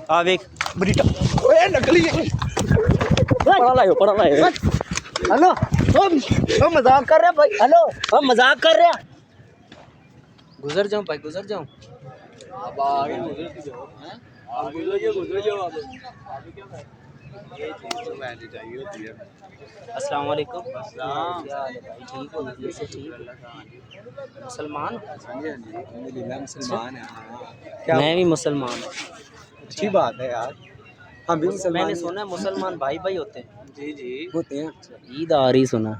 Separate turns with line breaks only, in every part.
आ वेख
बरीटा ओए नकली
पड़ा लायो
हेलो हम मजाक कर रहे हैं भाई हेलो
हम मजाक कर रहे हैं गुजर जाऊं भाई गुजर जाऊं
अब आगे गुजर जाओ हैं आप गुजर जाओ आप आगे क्या है ये चीज तो वैसे चाहिए होती है
अस्सलाम वालेकुम अस्सलाम क्या हाल है भाई ठीक हो गए से ठीक मुसलमान
मुसलमान है
मैं भी मुसलमान हूं
अच्छी बात है यार हम भी मुसलमान
मैंने सुना है मुसलमान भाई भाई होते हैं
जी जी होते हैं
ईद आ रही सुना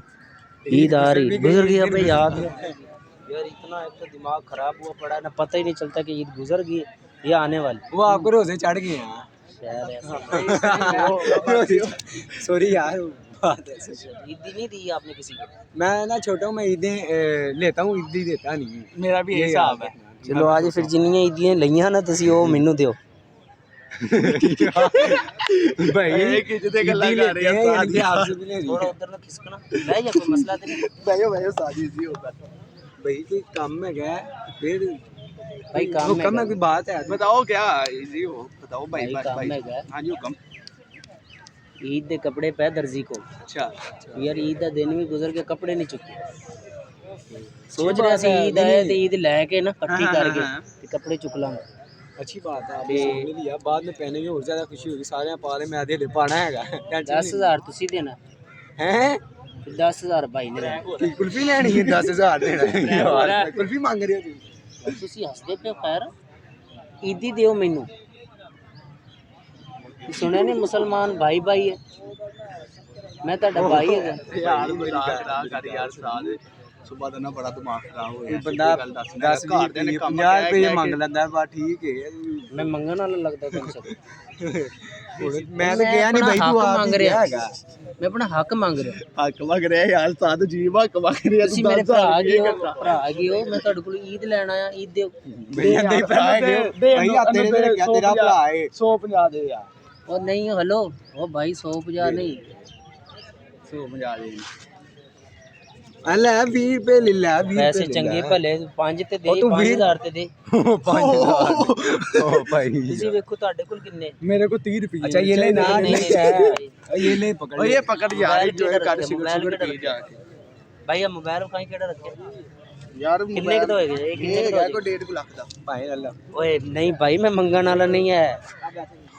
ईद आ रही गुजर गई अब याद यार इतना एक तो दिमाग खराब हुआ पड़ा है ना पता ही नहीं चलता कि ईद गुजर गई ये आने वाली
वो आपको रोजे चढ़ गए हैं सॉरी यार बात ऐसे
ईद नहीं दी आपने किसी को
मैं ना छोटा हूँ मैं ईदें लेता हूँ ईदी देता नहीं
मेरा भी यही हिसाब है
चलो आज फिर जिन्नियां ईदियां लईयां ना तुसी ਉਹ ਮੈਨੂੰ ਦਿਓ
भाई
एक इज्जत गल्ला कर रहे हैं साथ ही
आपसे भी नहीं
थोड़ा उधर ना खिसकना बह जा कोई मसला तो नहीं
भाई शादी जी होता भाई कोई काम में गया फिर
भाई काम में
कम है कोई बात है
बताओ क्या जी हो बताओ भाई
भाई काम में गया
हाँ जी हुकम
ईद दे कपड़े पे दर्जी को
अच्छा
यार ईद दा दिन भी गुजर के कपड़े नहीं चुके सोच रहे सी ईद आए तो ईद लेके ना इकट्ठी करके ते कपड़े चुक लांगे
अच्छी बात है आपने समझ लिया बाद में पहनेंगे और ज्यादा खुशी होगी सारे पा रहे मैं आधे पाना है
10,000 तुसी देना
हैं
10,000 भाई ने देना
कुल्फी लेनी है 10,000 देना यार कुल्फी मांग रहे हो तुम
तुसी हसदे पे खैर ईदी दियो मैनू सुने नहीं मुसलमान भाई भाई है मैं ਤੁਹਾਡਾ भाई है
यार मजाक ना कर यार साथ सुबह तो ना बड़ा दिमाग खराब हो गया
बंदा 10 50 रुपए मांग लेंदा है बा ठीक है
मैं मंगन वाला लगदा कम से कम
मैं तो गया नहीं भाई तू आप
मांग
गया हैगा
मैं अपना हक मांग रहा
हक मग रहे यार साथ जीव हक मग रहे
ਤੁਸੀਂ ਮੇਰੇ ਭਰਾ ਗਏ ਹੋ ਮੈਂ ਤੁਹਾਡੇ ਕੋਲ ਈਦ ਲੈਣ ਆਇਆ ਈਦ ਦਿਓ
भैया दे भरा है भाई तेरे तेरे क्या तेरा भरा है
150 दे यार
ਉਹ ਨਹੀਂ ਹੈਲੋ ਉਹ ਭਾਈ 150 ਨਹੀਂ
150 दे
ਲੈ 20 रुपए ले ले 20
ਪੈਸੇ ਚੰਗੇ ਭਲੇ 5 ਤੇ ਦੇ 5000 ਤੇ ਦੇ
5000 ओ भाई
ਤੁਸੀਂ ਵੇਖੋ ਤੁਹਾਡੇ ਕੋਲ ਕਿੰਨੇ
मेरे को 30 रुपए अच्छा ये ले ना ये ले पकड़
ये पकड़ यार जो कर
मोबाइल
सिगरेट पी जाके
ਭਾਈ ਆ ਮੋਬਾਈਲ ਕਾਈ ਕਿਹੜਾ ਰੱਖਿਆ
यार
ਕਿੰਨੇ ਕੁ ਦਾ ਹੋਏਗਾ ਇਹ ਕਿੰਨੇ ਕੁ ਦਾ
को 1.5 लाख ਦਾ
भाई अल्लाह
ਓਏ ਨਹੀਂ ਭਾਈ ਮੈਂ ਮੰਗਣ ਵਾਲਾ ਨਹੀਂ ਹੈ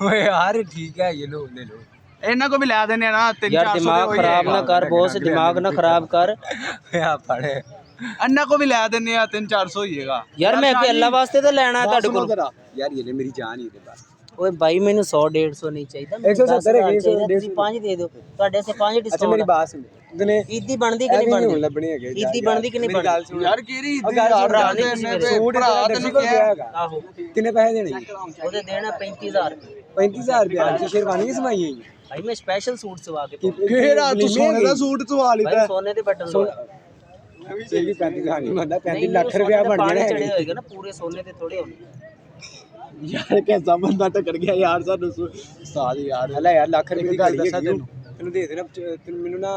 ओए यार ठीक है ये लो ले लो
ਇਹਨਾਂ ਕੋ ਵੀ ਲੈ ਦੇਣੇ ਨਾ 3-400
ਯਾਰ ਦਿਮਾਗ ਖਰਾਬ ਨਾ ਕਰ ਬੋਸ ਦਿਮਾਗ ਨਾ ਖਰਾਬ ਕਰ
या पड़े
ਅੰਨਾ ਕੋ ਵੀ ਲੈ ਦਿੰਨੇ ਆ 3-400 ਹੋਈਏਗਾ
ਯਾਰ ਮੈਂ ਕਿ ਅੱਲਾ ਵਾਸਤੇ ਤਾਂ ਲੈਣਾ ਤੁਹਾਡੇ ਕੋਲ
यार ये ले मेरी जान ही दे बस
ਓਏ ਭਾਈ ਮੈਨੂੰ 100-150 ਨਹੀਂ ਚਾਹੀਦਾ
170 है
5 ਦੇ ਦਿਓ ਤੁਹਾਡੇ ਸੇ 5
अच्छा
ਡਿਸਕਾਊਂਟ
मेरी बात सुन दने
ਈਦੀ ਬਣਦੀ ਕਿ ਨਹੀਂ ਬਣਦੀ
लबने है
ਈਦੀ ਬਣਦੀ ਕਿ ਨਹੀਂ ਬਣਦੀ
ਯਾਰ ਕਿਹੜੀ
ਯਾਰ
ਭਰਾ ਨੇ
सूट
ਭਰਾ
तेरा
ਤੈਨੂੰ
को
ਕਿਹਾ
गया हैगा
ਆਹੋ
कितने पैसे देने
ਉਹਦੇ ਦੇਣਾ 35000
35000 रुपया की शेरवानी की समाई है
ਭਾਈ ਮੈਂ ਸਪੈਸ਼ਲ ਸੂਟ ਸਵਾ ਕੇ ਪਾਉਂਦਾ
ਕਿਹੜਾ ਤੂੰ ਸੋਨੇ ਦਾ ਸੂਟ ਸਵਾ ਲਿੱਤਾ
ਭਾਈ ਸੋਨੇ ਦੇ ਬਟਨ ਲਵਾ
ये भी 35 नहीं बनता 35 लाख रुपया बन
ਪਾਣੀ
जाना
ਚੜੇ
है
ਹੋਏਗਾ ਨਾ ਪੂਰੇ ਸੋਨੇ ਦੇ ਥੋੜੇ ਹੋਣੇ
ਯਾਰ कैसा ਬੰਦਾ ਟੱਕਰ ਗਿਆ ਯਾਰ ਸਾਨੂੰ ਸਾਲ ਯਾਰ
हला यार लाख रुपए की गाड़ी है
ਦੱਸਾਂ ਤੈਨੂੰ
तेन दे देना तेन मेनू ना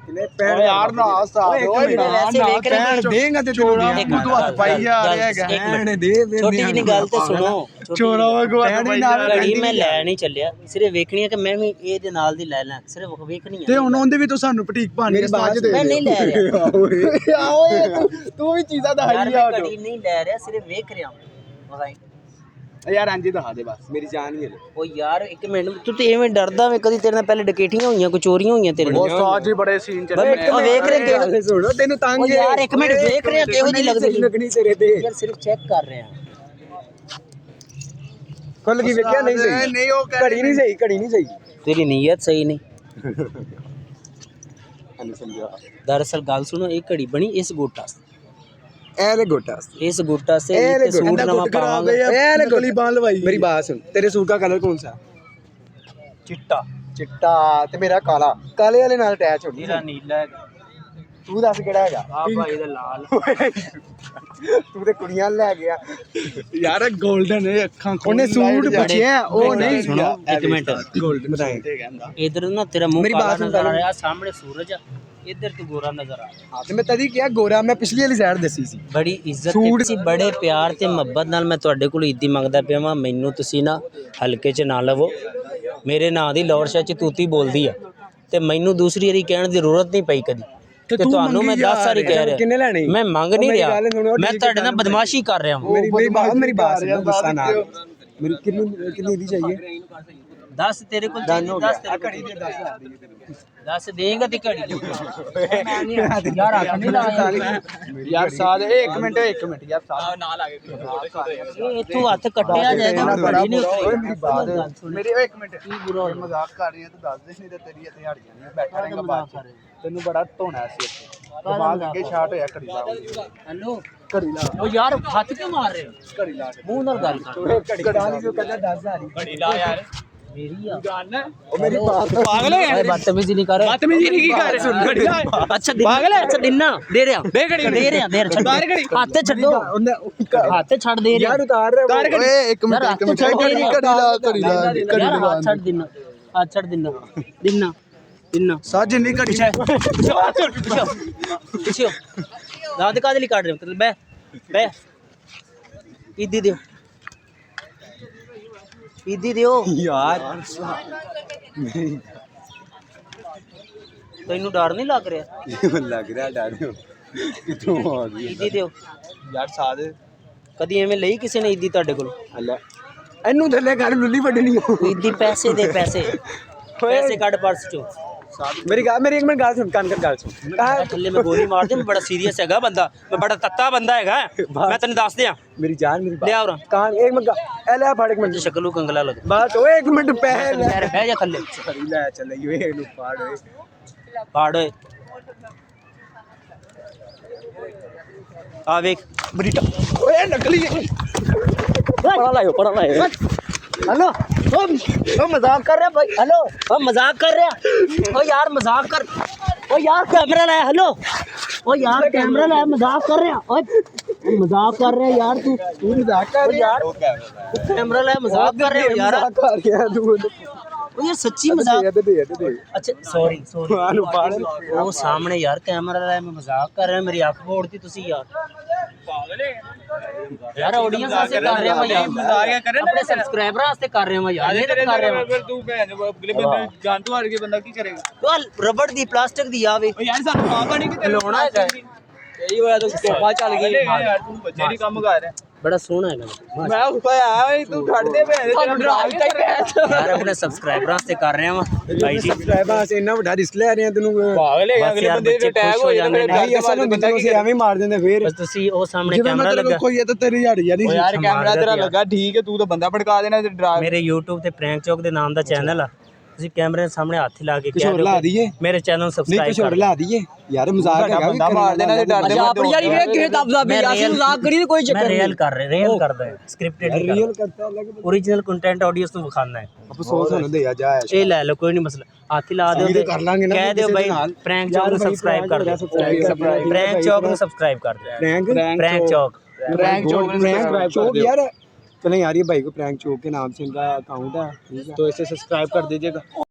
किने
ਓਏ ਯਾਰ ਨਾ ਸਾਲ ਓਏ ਨਾ
ਵੈਸੇ ਵੇਖ ਰਹੇ
पैन देगा ते
ਚੋੜਾ
तेन
ਵਾਂਗੂ ਤੂੰ ਹੱਥ ਪਾਈ ਜਾ ਰਿਹਾ ਹੈਗਾ
पैन दे
ਛੋਟੀ ਜਿਹੀ ਗੱਲ ਤੇ ਸੁਣੋ
ਚੋੜਾ ਵਾਂਗੂ ਹੱਥ ਪਾਈ ਜਾ ਰਿਹਾ
ਘੜੀ ਮੈਂ ਲੈ ਨਹੀਂ ਚੱਲਿਆ ਸਿਰਫ ਵੇਖਣੀ ਹੈ ਕਿ ਮੈਂ ਵੀ ਇਹਦੇ ਨਾਲ ਦੀ ਲੈ ਲਾਂ ਸਿਰਫ ਵੇਖਣੀ ਹੈ
ਤੇ ਹੁਣ ਉਹਦੇ ਵੀ ਤੂੰ ਸਾਨੂੰ ਪਟੀਕ ਪਾਣੀ
मेरी बात दे
ਮੈਂ ਨਹੀਂ ਲੈ ਰਿਹਾ
ਓਏ ਤੂੰ ਵੀ ਚੀਜ਼ਾਂ ਦਾ
ਯਾਰ
ਹਾਈ
ਮੈਂ
ਆ
ਘੜੀ ਨਹੀਂ ਲੈ ਰਿਹਾ ਸਿਰਫ ਵੇਖ ਰਿਹਾ ਹਾਂ
ਯਾਰ ਅੰਜੀ ਦਿਖਾ ਦੇ ਬਸ
मेरी जान ही है
ਉਹ ਯਾਰ ਇੱਕ ਮਿੰਟ ਤੂੰ ਤੇ ਐਵੇਂ ਡਰਦਾ ਵੇ ਕਦੀ ਤੇਰੇ ਨਾਲ ਪਹਿਲੇ ਡਕੈਟੀਆਂ ਹੋਈਆਂ ਕੋਈ ਚੋਰੀਆਂ ਹੋਈਆਂ ਤੇਰੇ ਨਾਲ
ਉਹ ਸਾਜ ਹੀ ਬੜੇ ਸੀਨ ਚੱਲੇ ਨੇ
ਉਹ ਵੇਖ ਰਹੇ ਕਿ
सुनो तेन तंग
ਉਹ ਯਾਰ ਇੱਕ ਮਿੰਟ ਵੇਖ ਰਿਹਾ ਕਿਹੋ ਜਿਹੀ ਲੱਗਦੀ
लगनी तेरे ते
ਯਾर ਸਿਰਫ ਚੈੱਕ ਕਰ ਰਿਹਾ
खुल की वेख्या नहीं सही
ਨਹੀਂ ਉਹ
घड़ी नहीं सही घड़ी नहीं सही
ਤੇਰੀ ਨੀਅਤ ਸਹੀ ਨਹੀਂ
हने समझा
दरअसल गल सुनो एक घड़ी बनी इस गोटा
एले गोटा
इस गोटा से
एले
सूट नवा पावांगे
एले गोली बांध लवाई मेरी बात सुन तेरे सूट का कलर कौन सा
चिट्टा
चिट्टा ते मेरा काला काले वाले नाल अटैच हो
तेरा नीला है
तू दस केड़ा हैगा
आ भाई दा लाल
तू ते कुड़ियां ले गया
ਯਾਰ 골ਡਨ ਹੈ ਅੱਖਾਂ
ਉਹਨੇ सूट पूछिया ओ नहीं
सुनो एक मिनट
गोल्डन बताए
इधर ना तेरा मुंह
मेरी
काला
बात सुन
नजर आ
पहले।
रहा है सामने सूरज है इधर तो गोरा नजर आ रहा
ਹਾਂ ਤੇ ਮੈਂ ਤਦੀ ਕਿਹਾ ਗੋਰਾ ਮੈਂ ਪਿਛਲੀ ਵਾਲੀ ਸਾਈਡ ਦੱਸੀ ਸੀ
ਬੜੀ ਇੱਜ਼ਤ ਤੇ ਤੁਸੀਂ ਬੜੇ ਪਿਆਰ ਤੇ ਮੁਹੱਬਤ ਨਾਲ ਮੈਂ ਤੁਹਾਡੇ ਕੋਲ ਇੱਦੀ ਮੰਗਦਾ ਪਿਆ ਵਾਂ ਮੈਨੂੰ ਤੁਸੀਂ ਨਾ ਹਲਕੇ 'ਚ ਨਾ ਲਵੋ ਮੇਰੇ ਨਾਂ ਦੀ ਲੌਰ ਸ਼ਾਹ 'ਚ ਤੂਤੀ ਬੋਲਦੀ ਆ ਤੇ ਮੈਨੂੰ ਦੂਸਰੀ ਵਾਰੀ ਕਹਿਣ ਦੀ ਜ਼ਰੂਰਤ ਨਹੀਂ ਪਈ ਕਦੀ ਕਿ ਤੁਹਾਨੂੰ ਮੈਂ 10 ਸਾਰੀ ਕਹਿ ਰਿਹਾ
ਕਿੰਨੇ ਲੈਣੇ
ਮੈਂ ਮੰਗ ਨਹੀਂ ਰਿਹਾ ਮੈਂ ਤੁਹਾਡੇ ਨਾਲ ਬਦਮਾਸ਼ੀ ਕਰ ਰਿਹਾ ਹਾਂ
ਮੇਰੀ ਬਾਤ ਸੁਣੋ ਗੁੱਸਾ ਨਾ ਮੇਰੀ ਕਿੰਨੀ ਦੀ ਚਾਹੀਏ
10 तेरे को चाहिए 10 तेरे को
ਘੜੀ ਦੇ 10,000 ਦੀ
10 देगा ते घड़ी यार आख नहीं लाया
ਯਾਰ ਸਾਦ ਇੱਕ ਮਿੰਟ ਯਾਰ ਸਾਦ ਨਾਲ ਆ ਗਏ
ਇਹ ਇੱਥੋਂ ਹੱਥ ਕੱਟਿਆ ਜਾਏਗਾ ਘੜੀ ਨਹੀਂ
ਓਏ ਮੇਰੀ ਬਾਤ
ਉਤਰੀ
ਮੇਰੀ ਇੱਕ ਮਿੰਟ ਕੀ ਬੁਰਾ ਮਜ਼ਾਕ ਕਰ ਰਹੀ ਹੈ ਤੂੰ ਦੱਸ ਦੇ ਨਹੀਂ ਤੇ ਤੇਰੀ ਦਿਹਾੜੀਆਂ ਨਹੀਂ ਬੈਠਾ ਰਹੇਗਾ ਬਾਅਦ ਚ ਤੈਨੂੰ ਬੜਾ ਧੋਣਾ ਸੀ ਇੱਥੇ ਦਿਮਾਗ ਅੱਗੇ ਸ਼ਾਟ ਹੋਇਆ ਘੜੀ ਲਾ
हेलो
ਘੜੀ ਲਾ
ਉਹ ਯਾਰ ਹੱਥ ਕਿਉਂ ਮਾਰ ਰਹੇ ਹੋ
ਘੜੀ ਲਾ
ਮੂੰਹ ਨਾਲ ਗੱਲ ਕਰ
ਘੜੀ ਲਾ ਲਈ ਜੋ ਕਹਿੰਦਾ 10,000
ਘੜੀ ਲਾ ਯਾਰ
ਮੇਰੀ ਆ
ਉਹ ਮੇਰੀ ਬਾਤ ਪਾਗਲ ਹੈ
अरे बदतमीजी नहीं कर रहे
ਬਦਤਮੀਜ਼ੀ ਨਹੀਂ ਕੀ ਕਰ ਰਹੇ ਸੁਣ ਘੜੀ ਲਾ
अच्छा पागल है अच्छा दिना दे रहा
ਦੇ ਘੜੀ
दे रहा दे रहा
ਉਤਾਰ ਘੜੀ
हाथ छड्डो हाथ छड़ दे रहा
ਯਾਰ ਉਤਾਰ ਰਿਹਾ
ਉਤਾਰ ਘੜੀ
ਓਏ ਇੱਕ
यार हाथ छड़ दे रहा
ਘੜੀ ਲਾ
यार हाथ छड़ दिना हाथ छड़ दिना दिना दिना
ਸਾਜ ਨਹੀਂ ਘੜੀ
पीछे दाद का काट रहे हो बह बह इदी दियो इदी दियो
ਯਾਰ
ਤੈਨੂੰ ਡਰ ਨਹੀਂ ਲੱਗ ਰਿਹਾ
ਲੱਗ ਰਿਹਾ ਡਰ ਕਿੱਥੋਂ ਆ ਗਈ
ਇਦੀ ਦਿਓ
ਯਾਰ ਸਾਦ
ਕਦੀ ਐਵੇਂ ਲਈ ਕਿਸੇ ਨੇ ਇਦੀ ਤੁਹਾਡੇ ਕੋਲ
ਹੱਲਾ ਇਹਨੂੰ ਥੱਲੇ ਕਰ ਲੁੱਲੀ ਵੱਢਣੀ
ਇਦੀ ਪੈਸੇ ਦੇ ਪੈਸੇ ਪੈਸੇ ਕੱਢ ਪਰਸ ਚੋਂ
ਮੇਰੀ ਇੱਕ ਮਿੰਟ ਗੱਲ ਸੁਣ ਕੰਨ ਕਰ ਗੱਲ ਸੁਣ
ਥੱਲੇ ਮੈਂ ਗੋਲੀ ਮਾਰ ਦੇ ਮੈਂ ਬੜਾ ਸੀਰੀਅਸ ਹੈਗਾ ਬੰਦਾ ਮੈਂ ਬੜਾ ਤੱਤਾ ਬੰਦਾ ਹੈਗਾ ਮੈਂ ਤੈਨੂੰ ਦੱਸ ਦਿਆਂ
ਮੇਰੀ ਜਾਨ ਮੇਰੀ
ਲਿਆ ਉਰਾ
ਕਾਨ ਇੱਕ ਮਿੰਟ ਇਹ ਲੈ ਫੜ ਇੱਕ ਮਿੰਟ
ਸ਼ਕਲੂ ਕੰਗਲਾ ਲੱਗ
ਬਸ ਓਏ ਇੱਕ ਮਿੰਟ ਪੈਰ ਲੈ
ਯਾਰ ਬਹਿ ਜਾ ਥੱਲੇ
ਸਰੀ ਲੈ ਚੱਲੇ ਓਏ ਇਹਨੂੰ ਫਾੜ ਓਏ
ਪਾੜ ਓਏ ਆ ਵੇਖ
ਬਰੀਟਾ ਓਏ ਨਕਲੀ
ਪੜਾ ਲਾਇਓ हेलो ओ मजाक कर रहा भाई हेलो ओ मजाक कर रहा ओ यार मजाक कर ओ यार कैमरा लाया हेलो ओ यार कैमरा लाया मजाक कर रहा ओए मजाक कर रहा यार तू
मजाक कर
यार कैमरा लाया मजाक कर रहे हो यार
कर गया तू
ओ ये सच्ची मजाक
दे
अच्छा सॉरी वो सामने यार कैमरा लाया मैं मजाक कर रहा मेरी अख फोड़ती तुसी यार यार ऑडियंस वास्ते कर रहे हो यार
ਮਜ਼ਾਕ ਕਰ
अपने सब्सक्राइबर वास्ते कर रहे हो यार ये तो कर रहे हो
ਫਿਰ ਤੂੰ ਭੈਣ ਅਗਲੇ ਬੰਦੇ ਜਾਨ ਤੋਂ ਹਾਰ ਕੇ ਬੰਦਾ ਕੀ ਕਰੇਗਾ
तो रबड़ दी प्लास्टिक दी आवे
ਓ ਯਾਰ ਸਾਨੂੰ ਮਾਂ ਬਣੀ ਕਿ ਤੇਰੇ
ਖਿਲੌਣਾ ਹੈਗਾ
ਇਹੀ ਹੋਇਆ ਤੂੰ ਕੋਪਾ ਚੱਲ ਗਈ ਯਾਰ ਤੂੰ ਬੱਚੇ ਨਹੀਂ ਕੰਮ ਕਰ ਰਿਹਾ
बड़ा सोना है
ਮੈਂ ਉੱਪਰ ਆਇਆ ਓਏ ਤੂੰ ਛੱਡ ਦੇ ਭੈਣ ਤੈਨੂੰ ਡਰਾ ਦਿੱਤਾ
यार अपने सब्सक्राइबर वास्ते कर रहे हैं भाई जी
ਸਬਸਕ੍ਰਾਈਬਰ ਇੰਨਾ ਵੱਡਾ ਰਿਸਕ ਲੈ ਰਹੇ ਆ ਤੈਨੂੰ
ਪਾਗਲ ਹੈ
ਬਸ
ਅਗਲੇ
ਯਾਰ
ਬੰਦੇ
ਬੱਚੇ
ਦੇ ਟੈਗ
ਖੁਸ਼
ਹੋ
ਹੋ
ਜਾਂਦੇ
ਜਾਂਦੇ
ਨੇ
ਨਹੀਂ ਅਸਲ ਵਿੱਚ ਅਸੀਂ ਐਵੇਂ ਮਾਰ ਦਿੰਦੇ ਫੇਰ
बस तुसी ओ सामने
ਜਿਵੇਂ
कैमरा
ਮੈਂ ਤੇਰੇ
लगा
ਕੋਈ ਇਹ ਤਾਂ ਤੇਰੀ ਦਿਹਾੜੀ ਆ ਨਹੀਂ
ਯਾਰ ਕੈਮਰਾ ਤੇਰਾ ਲੱਗਾ ਠੀਕ ਹੈ ਤੂੰ ਤਾਂ ਬੰਦਾ ਭੜਕਾ ਦੇਣਾ ਤੇ ਡਰਾ
मेरे YouTube ਤੇ ਪ੍ਰੈਂਕ ਚੌਕ ਦੇ ਨਾਮ ਦਾ ਚੈਨਲ ਆ ਤੁਸੀਂ ਕੈਮਰੇ ਦੇ ਸਾਹਮਣੇ ਹੱਥ ਲਾ ਕੇ
ਕੁਛ ਹੋਰ ਲਾ ਦਈਏ
ਮੇਰੇ ਚੈਨਲ ਨੂੰ
ਨਹੀਂ
ਸਬਸਕ੍ਰਾਈਬ
ਕੁਛ ਹੋਰ
ਕਰ
ਲਾ ਦਈਏ ਯਾਰ ਮਜ਼ਾਕ ਹੈਗਾ
ਬੰਦਾ ਮਾਰ ਦੇਣਾ ਤੇ ਡਰਦੇ
ਆਪਣੀ ਯਾਰੀ ਵੇਖ ਕਿਸੇ ਦਬਦਾ ਵੀ ਅਸੀਂ ਮਜ਼ਾਕ ਕਰੀ ਤੇ ਕੋਈ
मैं रियल कर रहे रियल करदा है स्क्रिप्टेड नहीं
ਰੀਅਲ ਕਰਤਾ ਲੱਗ
ओरिजिनल कंटेंट ऑडियंस ਨੂੰ ਵਿਖਾਣਾ ਹੈ
ਅਫਸੋਸ ਹੋਣ ਦੇ ਆ ਜਾ
ਇਹ ਲੈ ਲਓ ਕੋਈ ਨਹੀਂ ਮਸਲਾ ਹੱਥ ਹੀ ਲਾ ਦਿਓ
ਵੀ
ਤੇ
ਕਰ ਲਾਂਗੇ ਨਾ
ਕਹਿ ਦਿਓ
ਕਿਸੇ ਦੇ
ਬਾਈ
ਨਾਲ।
ਪ੍ਰੈਂਕ ਚੌਕ ਨੂੰ ਸਬਸਕ੍ਰਾਈਬ ਕਰ ਦਿਓ ਪ੍ਰੈਂਕ ਚੌਕ ਨੂੰ ਸਬਸਕ੍ਰਾਈਬ ਕਰ ਦਿਓ
प्रैंक
चौक
प्रैंक चौक यार चले यार ये भाई को प्रैंक चौक के नाम से इनका अकाउंट है तो इसे सब्सक्राइब कर दीजिएगा